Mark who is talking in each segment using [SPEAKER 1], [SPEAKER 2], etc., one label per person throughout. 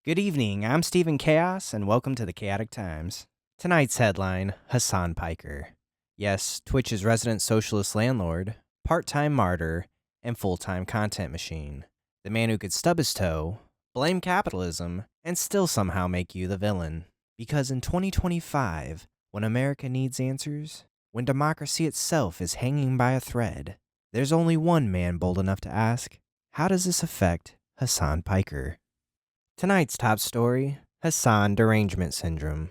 [SPEAKER 1] Good evening, I'm Stephen Chaos, and welcome to the Chaotic Times. Tonight's headline, Hasan Piker. Yes, Twitch's resident socialist landlord, part-time martyr, and full-time content machine. The man who could stub his toe, blame capitalism, and still somehow make you the villain. Because in 2025, when America needs answers, when democracy itself is hanging by a thread, there's only one man bold enough to ask, how does this affect Hasan Piker? Tonight's top story, Hasan Derangement Syndrome.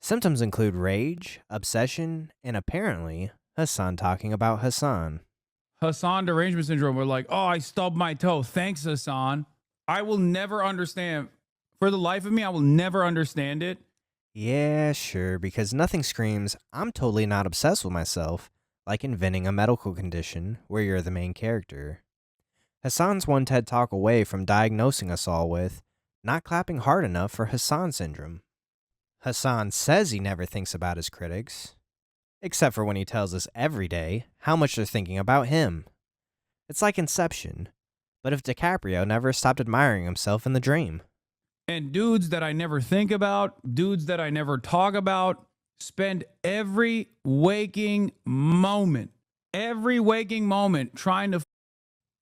[SPEAKER 1] Symptoms include rage, obsession, and apparently, Hasan talking about Hasan.
[SPEAKER 2] Hasan Derangement Syndrome. We're like, oh, I stubbed my toe. Thanks, Hasan. I will never understand. For the life of me, I will never understand it.
[SPEAKER 1] Yeah, sure, because nothing screams, I'm totally not obsessed with myself, like inventing a medical condition where you're the main character. Hasan's one TED Talk away from diagnosing us all with not clapping hard enough for Hasan syndrome. Hasan says he never thinks about his critics, except for when he tells us every day how much they're thinking about him. It's like Inception, but if DiCaprio never stopped admiring himself in the dream.
[SPEAKER 2] And dudes that I never think about, dudes that I never talk about, spend every waking moment trying to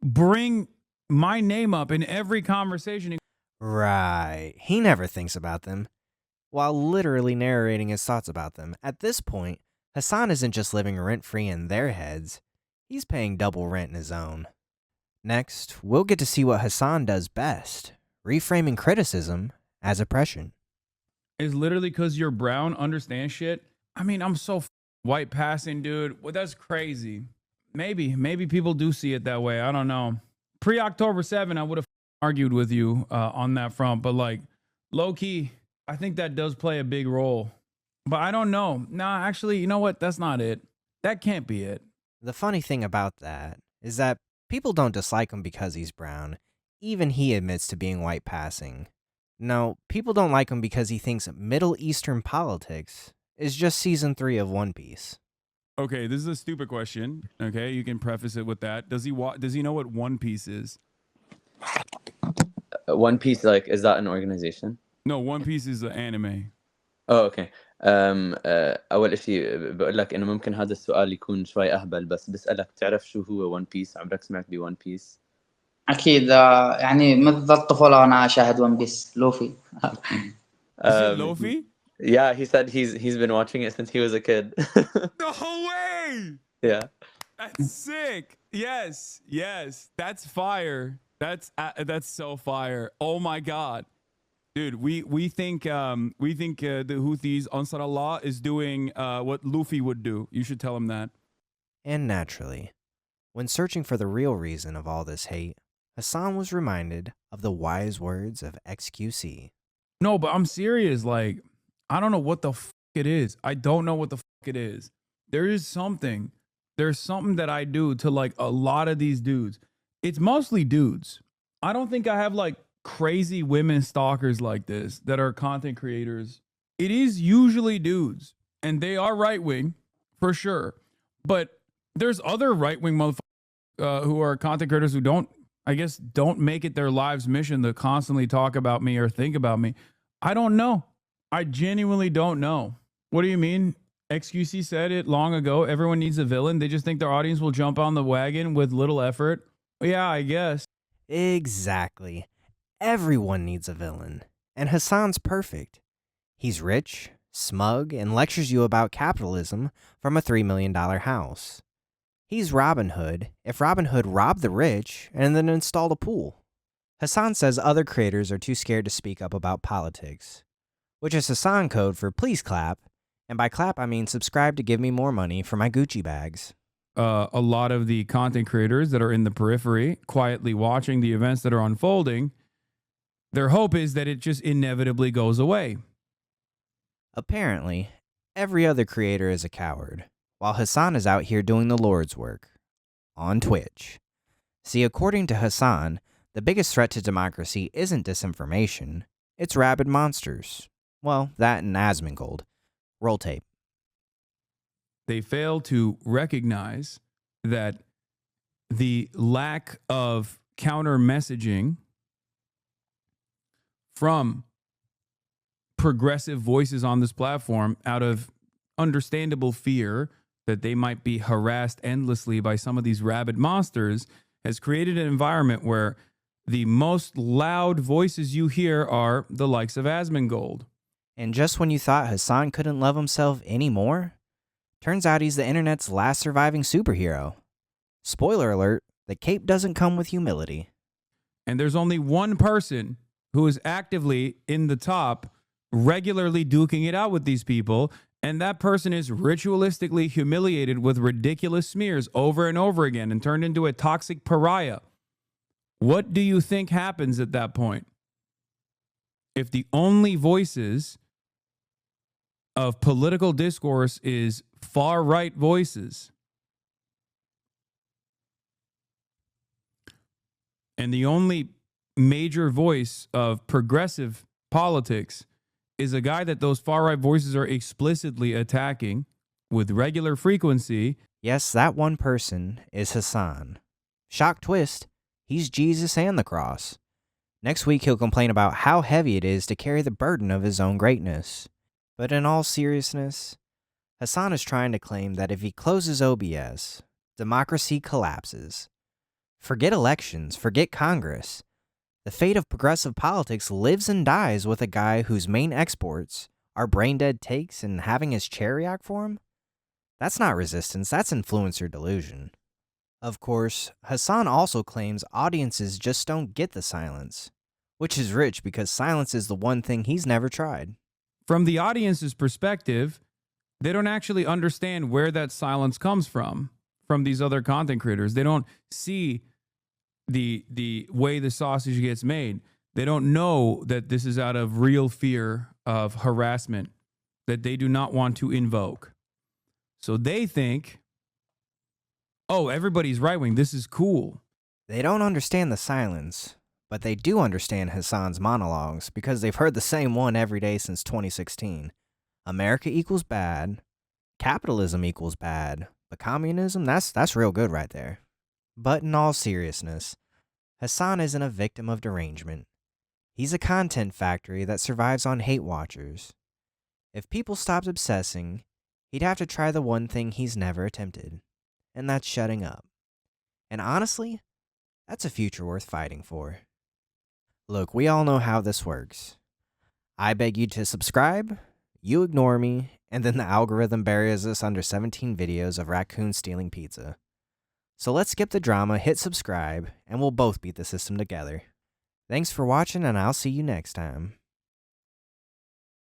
[SPEAKER 2] bring my name up in every conversation.
[SPEAKER 1] Right, he never thinks about them, while literally narrating his thoughts about them. At this point, Hasan isn't just living rent-free in their heads, he's paying double rent in his own. Next, we'll get to see what Hasan does best, reframing criticism as oppression.
[SPEAKER 2] It's literally because you're brown, understand shit. I mean, I'm so white passing, dude. Well, that's crazy. Maybe people do see it that way. I don't know. Pre-October 7, I would have argued with you on that front, but like low key, I think that does play a big role. But I don't know. Nah, actually, you know what? That's not it. That can't be it.
[SPEAKER 1] The funny thing about that is that people don't dislike him because he's brown. Even he admits to being white passing. No, people don't like him because he thinks Middle Eastern politics is just season 3 of One Piece.
[SPEAKER 2] Okay, this is a stupid question. Okay, you can preface it with that. Does he know what One Piece is?
[SPEAKER 3] One Piece, like, is that an organization?
[SPEAKER 2] No, One Piece is an anime.
[SPEAKER 3] اوكي. اول شيء بقول لك انه ممكن هذا السؤال يكون شوي اهبل، بس بسألك تعرف شو هو ون بيس؟ عمرك سمعت بون بيس؟
[SPEAKER 4] أكيد يعني منذ الطفولة وأنا أشاهد ون بيس لوفي.
[SPEAKER 2] Is it Luffy?
[SPEAKER 3] Yeah, he said he's been watching it since he was a kid.
[SPEAKER 2] No way!
[SPEAKER 3] Yeah.
[SPEAKER 2] That's sick. Yes. That's fire. That's so fire. Oh my god, dude. We think the Houthis Ansar Allah is doing what Luffy would do. You should tell him that.
[SPEAKER 1] And naturally, when searching for the real reason of all this hate, Hasan was reminded of the wise words of XQC.
[SPEAKER 2] No, but I'm serious. Like, I don't know what the fuck it is. I don't know what the fuck it is. There's something that I do to like a lot of these dudes. It's mostly dudes. I don't think I have like crazy women stalkers like this that are content creators. It is usually dudes, and they are right wing for sure. But there's other right wing motherfuckers who are content creators who don't make it their lives mission to constantly talk about me or think about me. I don't know. I genuinely don't know. What do you mean? XQC said it long ago. Everyone needs a villain. They just think their audience will jump on the wagon with little effort. Yeah, I guess.
[SPEAKER 1] Exactly. Everyone needs a villain. And Hasan's perfect. He's rich, smug, and lectures you about capitalism from a $3 million house. He's Robin Hood if Robin Hood robbed the rich and then installed a pool. Hasan says other creators are too scared to speak up about politics, which is Hasan code for please clap, and by clap I mean subscribe to give me more money for my Gucci bags.
[SPEAKER 2] A lot of the content creators that are in the periphery, quietly watching the events that are unfolding, their hope is that it just inevitably goes away.
[SPEAKER 1] Apparently, every other creator is a coward, while Hasan is out here doing the Lord's work. On Twitch. See, according to Hasan, the biggest threat to democracy isn't disinformation, it's rabid monsters. Well, that and Asmongold. Roll tape.
[SPEAKER 2] They fail to recognize that the lack of counter messaging from progressive voices on this platform, out of understandable fear that they might be harassed endlessly by some of these rabid monsters, has created an environment where the most loud voices you hear are the likes of Asmongold.
[SPEAKER 1] And just when you thought Hasan couldn't love himself anymore, turns out he's the internet's last surviving superhero. Spoiler alert, the cape doesn't come with humility.
[SPEAKER 2] And there's only one person who is actively in the top, regularly duking it out with these people, and that person is ritualistically humiliated with ridiculous smears over and over again and turned into a toxic pariah. What do you think happens at that point? If the only voices of political discourse is far-right voices, and the only major voice of progressive politics is a guy that those far-right voices are explicitly attacking with regular frequency.
[SPEAKER 1] Yes, that one person is Hasan. Shock twist, he's Jesus and the cross. Next week he'll complain about how heavy it is to carry the burden of his own greatness. But in all seriousness, Hasan is trying to claim that if he closes OBS, democracy collapses. Forget elections, forget Congress. The fate of progressive politics lives and dies with a guy whose main exports are brain-dead takes and having his chair react for him? That's not resistance, that's influencer delusion. Of course, Hasan also claims audiences just don't get the silence, which is rich because silence is the one thing he's never tried.
[SPEAKER 2] From the audience's perspective, they don't actually understand where that silence comes from these other content creators. They don't see the way the sausage gets made. They don't know that this is out of real fear of harassment that they do not want to invoke. So they think, oh, everybody's right wing. This is cool.
[SPEAKER 1] They don't understand the silence, but they do understand Hasan's monologues because they've heard the same one every day since 2016. America equals bad. Capitalism equals bad. But communism, that's real good right there. But in all seriousness, Hasan isn't a victim of derangement. He's a content factory that survives on hate watchers. If people stopped obsessing, he'd have to try the one thing he's never attempted, and that's shutting up. And honestly, that's a future worth fighting for. Look, we all know how this works. I beg you to subscribe, you ignore me, and then the algorithm buries us under 17 videos of raccoons stealing pizza. So let's skip the drama, hit subscribe, and we'll both beat the system together. Thanks for watching, and I'll see you next time.